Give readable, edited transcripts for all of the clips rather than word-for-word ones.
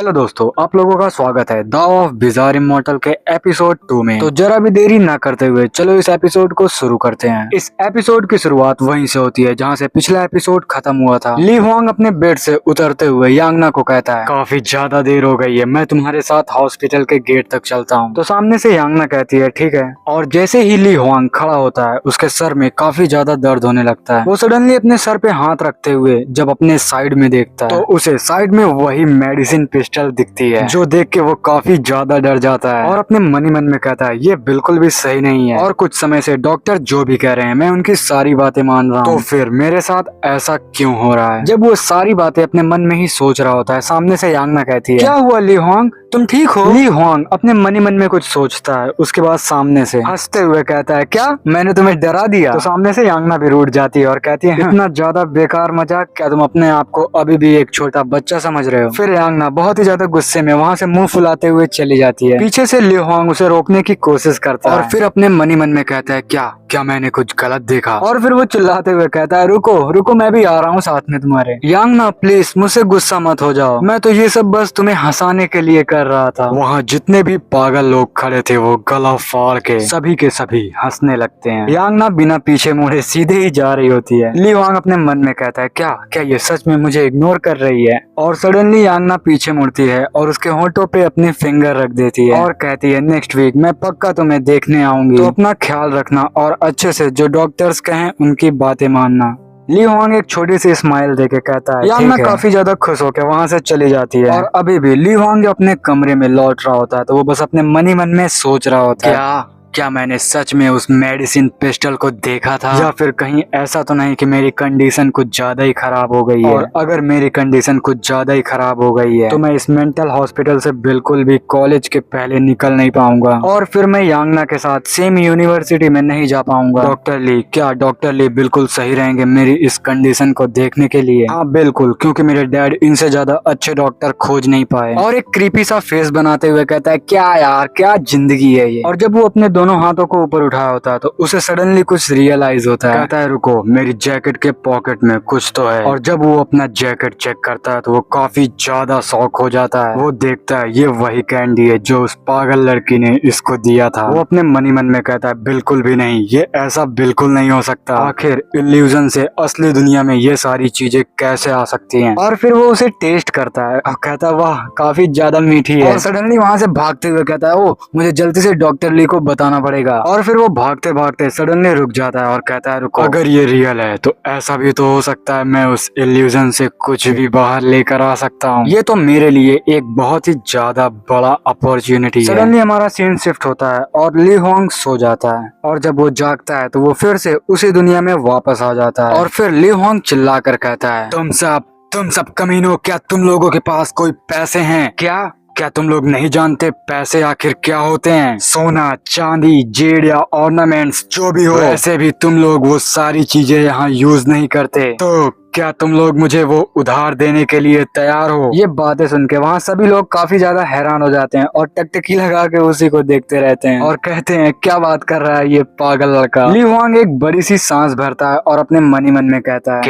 Hello दोस्तों, आप लोगों का स्वागत है द ऑफ बिजार इमॉर्टल के एपिसोड 2 में। तो जरा भी देरी ना करते हुए चलो इस एपिसोड को शुरू करते हैं। इस एपिसोड की शुरुआत वहीं से होती है जहां से पिछला एपिसोड खत्म हुआ था। ली हुआंग अपने बेड से उतरते हुए यांगना को कहता है, काफी ज्यादा देर हो गई है, मैं तुम्हारे साथ हॉस्पिटल के गेट तक चलता हूँ। तो सामने से यांगना कहती है ठीक है। और जैसे ही ली हुआंग खड़ा होता है उसके सर में काफी ज्यादा दर्द होने लगता है। वो सडनली अपने सर पे हाथ रखते हुए जब अपने साइड में देखता है तो उसे साइड में वही मेडिसिन पिस्टल दिखती है, जो देख के वो काफी ज्यादा डर जाता है और अपने मन ही मन में कहता है ये बिल्कुल भी सही नहीं है। और कुछ समय से डॉक्टर जो भी कह रहे हैं मैं उनकी सारी बातें मान रहा हूँ, तो फिर मेरे साथ ऐसा क्यों हो रहा है। जब वो सारी बातें अपने मन में ही सोच रहा होता है, सामने से यांगना कहती है, क्या हुआ ली हुआंग, तुम ठीक हो। ली हुआंग अपने मन ही मन में कुछ सोचता है, उसके बाद सामने से हंसते हुए कहता है, क्या मैंने तुम्हें डरा दिया। तो सामने से यांगना भी रूठ जाती है और कहती है, इतना ज्यादा बेकार मजाक, क्या तुम अपने आप को अभी भी एक छोटा बच्चा समझ रहे हो। फिर यांगना बहुत ही ज्यादा गुस्से में वहाँ से मुंह फुलाते हुए चली जाती है। पीछे से ली हुआंग उसे रोकने की कोशिश करता है और फिर अपने मन ही मन में कहता है, क्या क्या मैंने कुछ गलत देखा। और फिर वो चिल्लाते हुए कहता है, रुको रुको, मैं भी आ रहा हूँ साथ में तुम्हारे। यांगना प्लीज मुझसे गुस्सा मत हो जाओ, मैं तो ये सब बस तुम्हें हंसाने के लिए कर रहा था। वहाँ जितने भी पागल लोग खड़े थे वो गला फाड़ के सभी हंसने लगते हैं। यांगना बिना पीछे मुड़े सीधे ही जा रही होती है। ली हुआंग अपने मन में कहता है, क्या क्या ये सच में मुझे इग्नोर कर रही है। और सडनली यांगना पीछे मुड़ती है और उसके होंठों पे अपनी फिंगर रख देती है और कहती है, नेक्स्ट वीक मैं पक्का तुम्हें देखने आऊंगी, तो अपना ख्याल रखना और अच्छे से जो डॉक्टर्स कहें उनकी बातें मानना। ली हुआंग एक छोटी सी स्माइल देके कहता है, यांगना काफी ज्यादा खुश होकर वहाँ से चली जाती है। और अभी भी ली हुआंग अपने कमरे में लौट रहा होता है तो वो बस अपने मन ही मन में सोच रहा होता है, क्या मैंने सच में उस मेडिसिन पिस्टल को देखा था, या फिर कहीं ऐसा तो नहीं कि मेरी कंडीशन कुछ ज्यादा ही खराब हो गई है। और अगर मेरी कंडीशन कुछ ज्यादा ही खराब हो गई है तो मैं इस मेंटल हॉस्पिटल से बिल्कुल भी कॉलेज के पहले निकल नहीं पाऊंगा और फिर मैं यांगना के साथ सेम यूनिवर्सिटी में नहीं जा पाऊंगा। डॉक्टर ली, क्या डॉक्टर ली बिल्कुल सही रहेंगे मेरी इस कंडीशन को देखने के लिए। हाँ बिल्कुल, क्योंकि मेरे डैड इनसे ज्यादा अच्छे डॉक्टर खोज नहीं पाए। और एक क्रीपी सा फेस बनाते हुए कहता है, क्या यार क्या जिंदगी है ये। और जब वो अपने दोनों हाथों को ऊपर उठाया होता है तो उसे सडनली कुछ रियलाइज होता है। कहता है, रुको, मेरी जैकेट के पॉकेट में कुछ तो है। और जब वो अपना जैकेट चेक करता है तो वो काफी ज्यादा शॉक हो जाता है। वो देखता है ये वही कैंडी है जो उस पागल लड़की ने इसको दिया था। वो अपने मन ही मन में कहता है, बिल्कुल भी नहीं, ये ऐसा बिल्कुल नहीं हो सकता। आखिर इल्यूजन से असली दुनिया में ये सारी चीजें कैसे आ सकती हैं। और फिर वो उसे टेस्ट करता है और कहता है, वाह काफी ज्यादा मीठी है। और सडनली वहाँ से भागते हुए कहता है, ओ मुझे जल्दी से डॉक्टर ली को बताना पड़ेगा। और फिर वो भागते भागते सडनली रुक जाता है और कहता है, रुको, अगर ये रियल है तो ऐसा भी तो हो सकता है मैं उस इल्यूजन से कुछ भी बाहर लेकर आ सकता हूँ। ये तो मेरे लिए एक बहुत ही ज्यादा बड़ा अपॉर्चुनिटी है। सडनली हमारा सीन शिफ्ट होता है और ली हुआंग सो जाता है और जब वो जागता है तो वो फिर से उसी दुनिया में वापस आ जाता है। और फिर ली हुआंग चिल्लाकर कहता है, तुम सब कमीनों, क्या तुम लोगों के पास कोई पैसे हैं क्या तुम लोग नहीं जानते पैसे आखिर क्या होते हैं। सोना चांदी जेड या ऑर्नामेंट्स जो भी हो, ऐसे भी तुम लोग वो सारी चीजें यहाँ यूज नहीं करते। तो क्या तुम लोग मुझे वो उधार देने के लिए तैयार हो। ये बातें सुन के वहाँ सभी लोग काफी ज्यादा हैरान हो जाते हैं और टकटकी लगा के उसी को देखते रहते हैं और कहते हैं, क्या बात कर रहा है ये पागल लड़का। ली हुआंग एक बड़ी सी सांस भरता है और अपने मन ही मन में कहता है,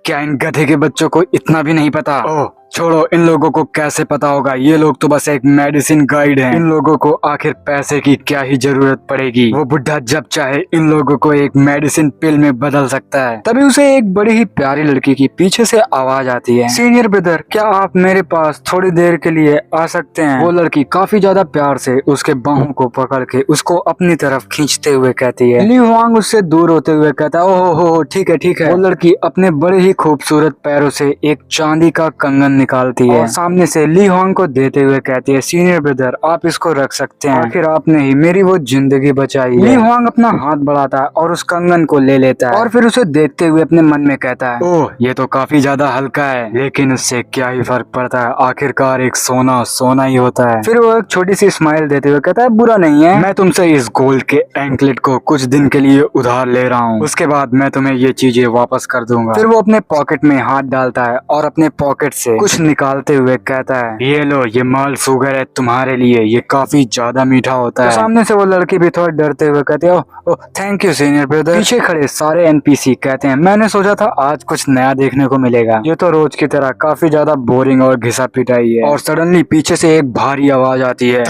क्या इन गधे के बच्चों को इतना भी नहीं पता। ओह छोड़ो, इन लोगों को कैसे पता होगा, ये लोग तो बस एक मेडिसिन गाइड हैं। इन लोगों को आखिर पैसे की क्या ही जरूरत पड़ेगी। वो बुढ़ा जब चाहे इन लोगों को एक मेडिसिन पिल में बदल सकता है। तभी उसे एक बड़ी ही प्यारी लड़की की पीछे से आवाज आती है, सीनियर ब्रदर क्या आप मेरे पास थोड़ी देर के लिए आ सकते हैं। वो लड़की काफी ज्यादा प्यार से उसके बाहों को पकड़ के उसको अपनी तरफ खींचते हुए कहती है। ली हुआंग उससे दूर होते हुए कहता है, ओहो हो ठीक है। वो लड़की अपने बड़े ही खूबसूरत पैरों से एक चांदी का कंगन निकालती है और सामने से ली हुआंग को देते हुए कहती है, सीनियर ब्रदर आप इसको रख सकते हैं, आखिर आपने ही मेरी वो जिंदगी बचाई है। ली हुआंग अपना हाथ बढ़ाता है और उस कंगन को ले लेता है और फिर उसे देखते हुए अपने मन में कहता है, ओह ये तो काफी ज्यादा हल्का है, लेकिन उससे क्या ही फर्क पड़ता है, आखिरकार एक सोना सोना ही होता है। फिर वो एक छोटी सी स्माइल देते हुए कहता है, बुरा नहीं है, मैं तुमसे इस गोल्ड के एंकलेट को कुछ दिन के लिए उधार ले रहा हूँ, उसके बाद मैं तुम्हें ये चीजें वापस कर दूंगा। फिर वो अपने पॉकेट में हाथ डालता है और अपने पॉकेट से कुछ कुछ निकालते हुए कहता है, ये लो, ये माल शुगर है तुम्हारे लिए, ये काफी ज्यादा मीठा होता है। तो सामने से वो लड़की भी थोड़ा डरते हुए कहती है, oh thank you senior brother. पीछे खड़े सारे एनपीसी कहते हैं, मैंने सोचा था आज कुछ नया देखने को मिलेगा, ये तो रोज की तरह काफी ज्यादा बोरिंग और घिसा पिटाई है। और सडनली पीछे से एक भारी आवाज आती है,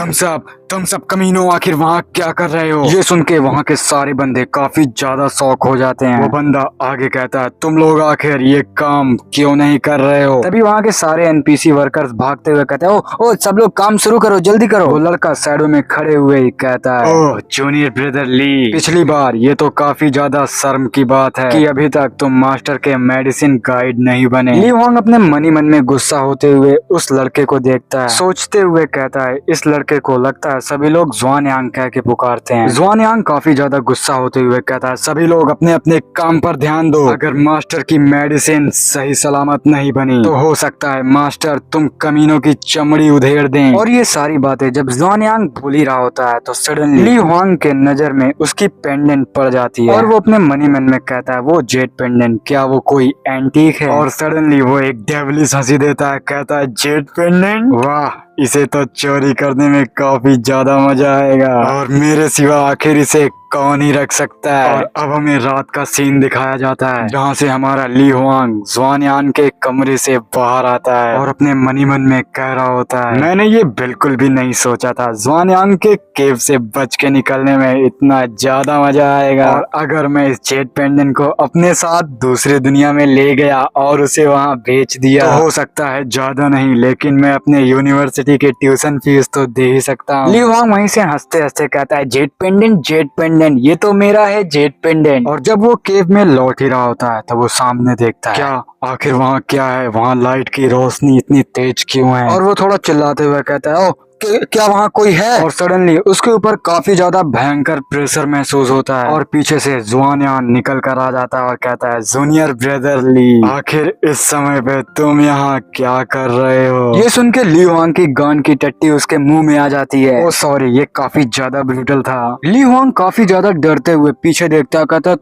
तुम सब कमीनों, आखिर वहाँ क्या कर रहे हो? ये सुन के वहाँ के सारे बंदे काफी ज्यादा शॉक हो जाते हैं। वो बंदा आगे कहता है, तुम लोग आखिर ये काम क्यों नहीं कर रहे हो? तभी वहाँ के सारे एनपीसी वर्कर्स भागते हुए कहते हैं, ओ सब लोग काम शुरू करो, जल्दी करो। वो लड़का साइडों में खड़े हुए ही कहता है, ओह जूनियर ब्रदर ली, पिछली बार ये तो काफी ज्यादा शर्म की बात है कि अभी तक तुम मास्टर के मेडिसिन गाइड नहीं बने। ली वांग अपने मन में गुस्सा होते हुए उस लड़के को देखता है, सोचते हुए कहता है, इस लड़के को लगता है सभी लोग जुआन यांग कह के पुकारते हैं। जुआन यांग काफी ज्यादा गुस्सा होते हुए कहता है, सभी लोग अपने अपने काम पर ध्यान दो, अगर मास्टर की मेडिसिन सही सलामत नहीं बनी तो हो सकता है मास्टर तुम कमीनों की चमड़ी उधेड़ दें। और ये सारी बातें जब जुआन यांग भूल ही रहा होता है तो सडनली ली वांग के नजर में उसकी पेंडेंट पड़ जाती है और वो अपने मन में कहता है, वो जेट पेंडेंट क्या वो कोई एंटीक है? और सडनली वो एक डेविलिश हंसी देता है, कहता है, जेट पेंडेंट, वाह, इसे तो चोरी करने में काफी ज्यादा मजा आएगा और मेरे सिवा आखिर इसे कौन ही रख सकता है। और अब हमें रात का सीन दिखाया जाता है जहाँ से हमारा ली हुआंग जुआन यांग के कमरे से बाहर आता है और अपने मन में कह रहा होता है, मैंने ये बिल्कुल भी नहीं सोचा था जुआन यांग के केव से बच के निकलने में इतना ज्यादा मजा आएगा, और अगर मैं इस जेट पेंडेंट को अपने साथ दूसरी दुनिया में ले गया और उसे वहाँ बेच दिया तो हो सकता है ज्यादा नहीं लेकिन मैं अपने यूनिवर्सिटी के ट्यूशन फीस तो दे ही सकता हूँ। ली वांग वहीं से हंसते हंसते कहता है, जेट पेंडेंट ये तो मेरा है जेट पेंडेंट। और जब वो केव में लौट ही रहा होता है तो वो सामने देखता है, क्या आखिर वहाँ क्या है, वहाँ लाइट की रोशनी इतनी तेज क्यों है? और वो थोड़ा चिल्लाते हुए कहता है, ओ क्या वहाँ कोई है? और सडनली उसके ऊपर काफी ज्यादा भयंकर प्रेशर महसूस होता है और पीछे से जुआन यांग निकल कर आ जाता है और कहता है, जूनियर ब्रदर ली, आखिर इस समय पे तुम यहाँ क्या कर रहे हो? ये सुन के ली वांग की गन की टट्टी उसके मुंह में आ जाती है। ओ सॉरी, ये काफी ज्यादा ब्रूटल था। ली वांग काफी ज्यादा डरते हुए पीछे देखता है, कहता है,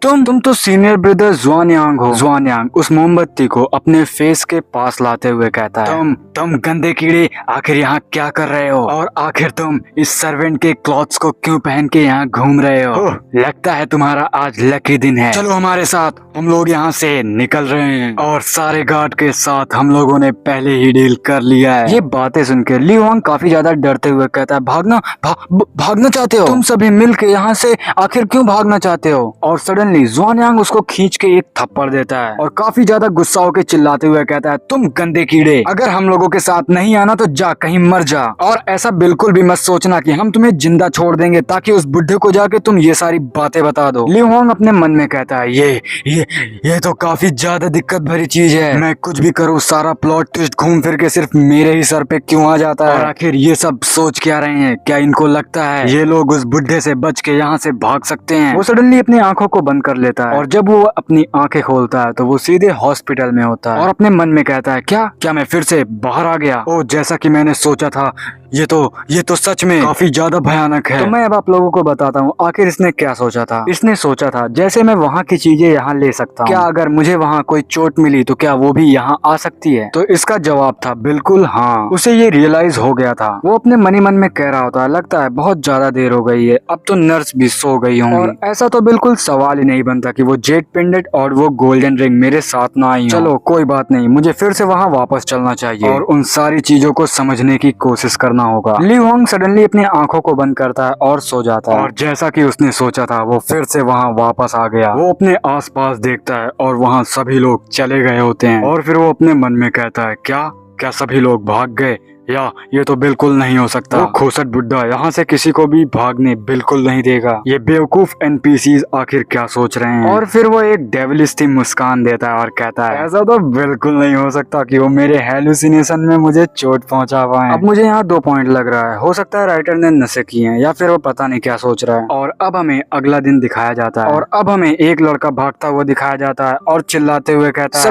तुम तो सीनियर ब्रदर जुआन यांग हो। जुआन यांग उस मोमबत्ती को अपने फेस के पास लाते हुए कहता है, तुम गंदे कीड़े आखिर यहाँ क्या कर रहे हो? और आखिर तुम इस सर्वेंट के क्लॉथ्स को क्यों पहन के यहाँ घूम रहे हो? लगता है तुम्हारा आज लकी दिन है, चलो हमारे साथ, हम लोग यहाँ से निकल रहे हैं। और सारे गार्ड के साथ हम लोगों ने पहले ही डील कर लिया है। ये बातें सुनकर ली वांग काफी ज्यादा डरते हुए कहता है, भागना चाहते हो? तुम सभी मिल के यहाँ से आखिर क्यों भागना चाहते हो? और सडनली जुआन यांग उसको खींच के एक थप्पड़ देता है और काफी ज्यादा गुस्सा होकर चिल्लाते हुए कहता है, तुम गंदे कीड़े, अगर हम लोगों के साथ नहीं आना तो जा कहीं मर जा, और ऐसा बिल्कुल भी मत सोचना कि हम तुम्हें जिंदा छोड़ देंगे ताकि उस बुढ़े को जाके तुम ये सारी बातें बता दो। ली वांग अपने मन में कहता है, ये तो काफी ज्यादा दिक्कत भरी चीज है, मैं कुछ भी करूँ सारा प्लॉट ट्विस्ट घूम फिर के सिर्फ मेरे ही सर पे क्यों आ जाता है? और आखिर ये सब सोच क्या रहे हैं? क्या इनको लगता है ये लोग उस बुढ़े से बच के यहाँ से भाग सकते हैं? वो सडनली अपनी आंखों को बंद कर लेता है और जब वो अपनी आंखें खोलता है तो वो सीधे हॉस्पिटल में होता है और अपने मन में कहता है, क्या मैं फिर से बाहर आ गया? ओ जैसा कि मैंने सोचा था, ये तो सच में काफी ज्यादा भयानक है। तो मैं अब आप लोगों को बताता हूँ आखिर इसने क्या सोचा था। इसने सोचा था जैसे मैं वहाँ की चीजें यहाँ ले सकता हूँ, क्या अगर मुझे वहाँ कोई चोट मिली तो क्या वो भी यहाँ आ सकती है? तो इसका जवाब था बिल्कुल हाँ। उसे ये रियलाइज हो गया था। वो अपने मन में कह रहा होता है, लगता है बहुत ज्यादा देर हो गई है, अब तो नर्स भी सो गई होंगी। और ऐसा तो बिल्कुल सवाल ही नहीं बनता कि वो जेट पेंडेंट और वो गोल्डन रिंग मेरे साथ ना आई। चलो कोई बात नहीं, मुझे फिर से वहाँ वापस चलना चाहिए और उन सारी चीजों को समझने की कोशिश करना होगा। ली वांग सडनली अपनी आंखों को बंद करता है और सो जाता है और जैसा कि उसने सोचा था वो फिर से वहाँ वापस आ गया। वो अपने आसपास देखता है और वहाँ सभी लोग चले गए होते हैं और फिर वो अपने मन में कहता है, क्या सभी लोग भाग गए? या ये तो बिल्कुल नहीं हो सकता। वो खोसट बुड्ढा यहाँ से किसी को भी भागने बिल्कुल नहीं देगा। ये बेवकूफ एनपीसीज आखिर क्या सोच रहे हैं? और फिर वो एक डेविलिश सी मुस्कान देता है और कहता है, ऐसा तो बिल्कुल नहीं हो सकता कि वो मेरे हेलुसिनेशन में मुझे चोट पहुंचा पाए। अब मुझे यहाँ 2 पॉइंट लग रहा है, हो सकता है राइटर ने नशे किए हैं या फिर वो पता नहीं क्या सोच रहा है। और अब हमें अगला दिन दिखाया जाता है और अब हमें एक लड़का भागता हुआ दिखाया जाता है और चिल्लाते हुए कहता है,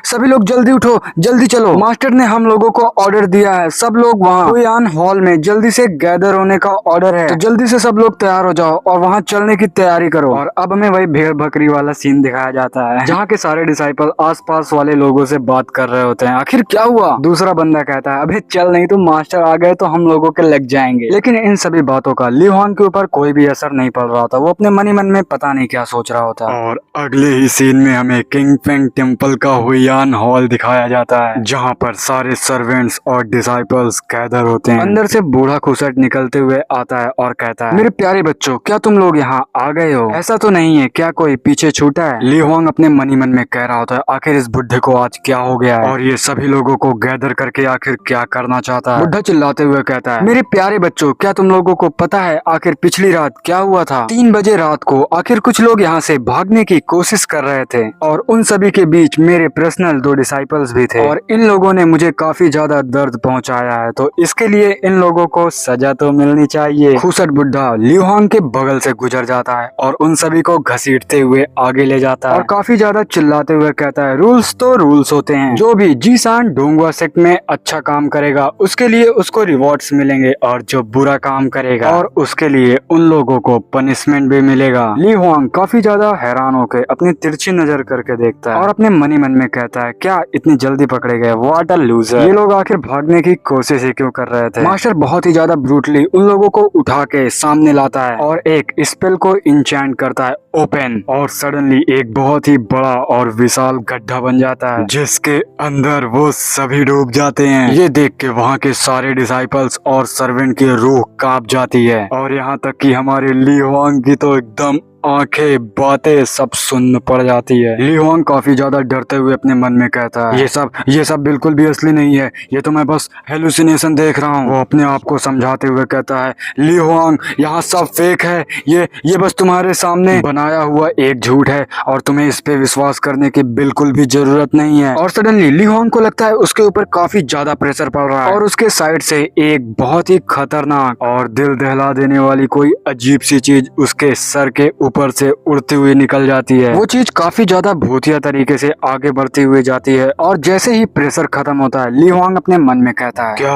सभी लोग जल्दी उठो, जल्दी चलो, मास्टर ने हम लोगों को ऑर्डर दिया है, सब लोग वहाँ हुयान हॉल में जल्दी से गैदर होने का ऑर्डर है, तो जल्दी से सब लोग तैयार हो जाओ और वहाँ चलने की तैयारी करो। और अब हमें वही भेड़ बकरी वाला सीन दिखाया जाता है जहाँ के सारे डिसाइपल आसपास वाले लोगों से बात कर रहे होते हैं। आखिर क्या हुआ? दूसरा बंदा कहता है अबे चल, नहीं तो मास्टर आ गए तो हम लोगों के लग जाएंगे। लेकिन इन सभी बातों का ली हुआंग के ऊपर कोई भी असर नहीं पड़ रहा था। वो अपने मन ही मन में पता नहीं क्या सोच रहा होता। और अगले ही सीन में हमें किंग फेंग टेम्पल का हुयान हॉल दिखाया जाता है जहाँ पर सारे सर्वेंट्स और डिसाइपल्स गैदर होते हैं। अंदर से बूढ़ा खुसट निकलते हुए आता है और कहता है मेरे प्यारे बच्चों, क्या तुम लोग यहाँ आ गए हो? ऐसा तो नहीं है क्या कोई पीछे छूटा है? ली हुआंग अपने मन ही मन में कह रहा होता है आखिर इस बुढ़े को आज क्या हो गया है और ये सभी लोगों को गैदर करके आखिर क्या करना चाहता है। बुढ़ा चिल्लाते हुए कहता है मेरे प्यारे बच्चों, क्या तुम लोगों को पता है आखिर पिछली रात क्या हुआ था? 3 बजे रात को आखिर कुछ लोग यहाँ से भागने की कोशिश कर रहे थे और उन सभी के बीच मेरे पर्सनल 2 डिसाइपल्स भी थे और इन लोगों ने मुझे काफी ज्यादा दर्द पहुंचाया है, तो इसके लिए इन लोगों को सजा तो मिलनी चाहिए। खुसट बुढ़ा ली हुआंग के बगल से गुजर जाता है और उन सभी को घसीटते हुए आगे ले जाता है और काफी ज्यादा चिल्लाते हुए कहता है रूल्स तो रूल्स होते हैं, जो भी जीसान डोंगवा सेक्ट में अच्छा काम करेगा उसके लिए उसको रिवॉर्ड्स मिलेंगे और जो बुरा काम करेगा और उसके लिए उन लोगों को पनिशमेंट भी मिलेगा। ली हुआंग काफी ज्यादा हैरान होकर अपनी तिरछी नजर करके देखता है और अपने मन ही मन में कहता है क्या इतनी जल्दी पकड़े गए? What a loser. ये लोग आखिर भागने की कोशिश ही क्यों कर रहे थे? मास्टर बहुत ही ज्यादा ब्रूटली उन लोगों को उठा के सामने लाता है और एक स्पेल को इंचैंट करता है ओपन, और सडनली एक बहुत ही बड़ा और विशाल गड्ढा बन जाता है जिसके अंदर वो सभी डूब जाते हैं। ये देख के वहाँ के सारे डिसाइपल्स और सर्वेंट की रूह कांप जाती है और यहाँ तक कि हमारे ली हुआंग की तो एकदम आंखें बातें सब सुन्न पड़ जाती है। ली हुआंग काफी ज्यादा डरते हुए अपने मन में कहता है ये सब बिल्कुल भी असली नहीं है, ये तो मैं बस हेलुसिनेशन देख रहा हूँ। वो अपने आप को समझाते हुए कहता है ली हुआंग यहाँ सब फेक है, ये बस तुम्हारे सामने बनाया हुआ एक झूठ है और तुम्हें इस पे विश्वास करने की बिल्कुल भी जरूरत नहीं है। और सडनली ली हुआंग को लगता है उसके ऊपर काफी ज्यादा प्रेशर पड़ रहा है और उसके साइड से एक बहुत ही खतरनाक और दिल दहला देने वाली कोई अजीब सी चीज उसके सर के ऊपर से उड़ती हुई निकल जाती है। वो चीज काफी ज्यादा भूतिया तरीके से आगे बढ़ती हुई जाती है और जैसे ही प्रेशर खत्म होता है ली हुआंग अपने मन में कहता है क्या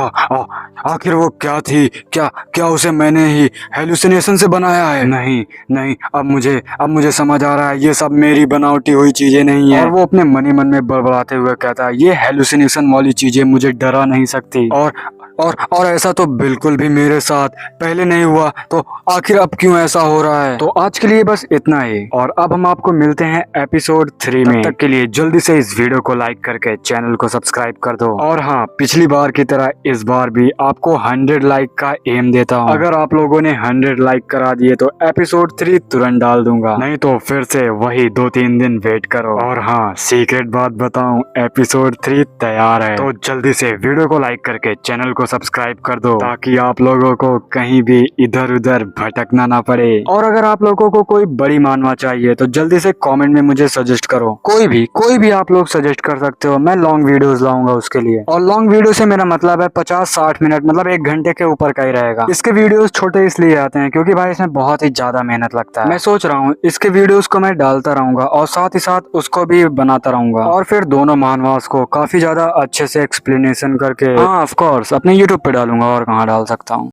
आखिर वो क्या थी? क्या उसे मैंने ही हेलुसिनेशन से बनाया है? नहीं, अब मुझे समझ आ रहा है ये सब मेरी बनावटी हुई चीजें नहीं है। और वो अपने मन ही मन में बड़बड़ाते हुए कहता है ये हेलुसिनेशन वाली चीजें मुझे डरा नहीं सकती और ऐसा तो बिल्कुल भी मेरे साथ पहले नहीं हुआ, तो आखिर अब क्यों ऐसा हो रहा है? तो आज के लिए बस इतना ही और अब हम आपको मिलते हैं एपिसोड 3 में। तब तक के लिए जल्दी से इस वीडियो को लाइक करके चैनल को सब्सक्राइब कर दो। और हाँ, पिछली बार की तरह इस बार भी आपको 100 लाइक का एम देता हूँ। अगर आप लोगों ने 100 लाइक करा दिए तो एपिसोड 3 तुरंत डाल दूंगा, नहीं तो फिर से वही 2-3 दिन वेट करो। और हाँ, सीक्रेट बात बताऊं, एपिसोड 3 तैयार है, तो जल्दी से वीडियो को लाइक करके चैनल को सब्सक्राइब कर दो ताकि आप लोगों को कहीं भी इधर उधर भटकना ना पड़े। और अगर आप लोगों को कोई बड़ी मानवा चाहिए तो जल्दी से कमेंट में मुझे सजेस्ट करो। कोई भी आप लोग सजेस्ट कर सकते हो, मैं लॉन्ग वीडियोस लाऊंगा उसके लिए। और लॉन्ग वीडियो से मेरा मतलब है 50-60 मिनट, मतलब 1 घंटे के ऊपर का ही रहेगा। इसके वीडियोस छोटे इसलिए आते हैं क्योंकि भाई इसमें बहुत ही ज्यादा मेहनत लगता है। मैं सोच रहा हूँ इसके वीडियोस को मैं डालता रहूंगा और साथ ही साथ उसको भी बनाता रहूंगा और फिर दोनों मानवास को काफी ज्यादा अच्छे से एक्सप्लेनेशन करके, हाँ ऑफ कोर्स, अपने यूट्यूब पे डालूंगा और कहाँ डाल सकता हूँ।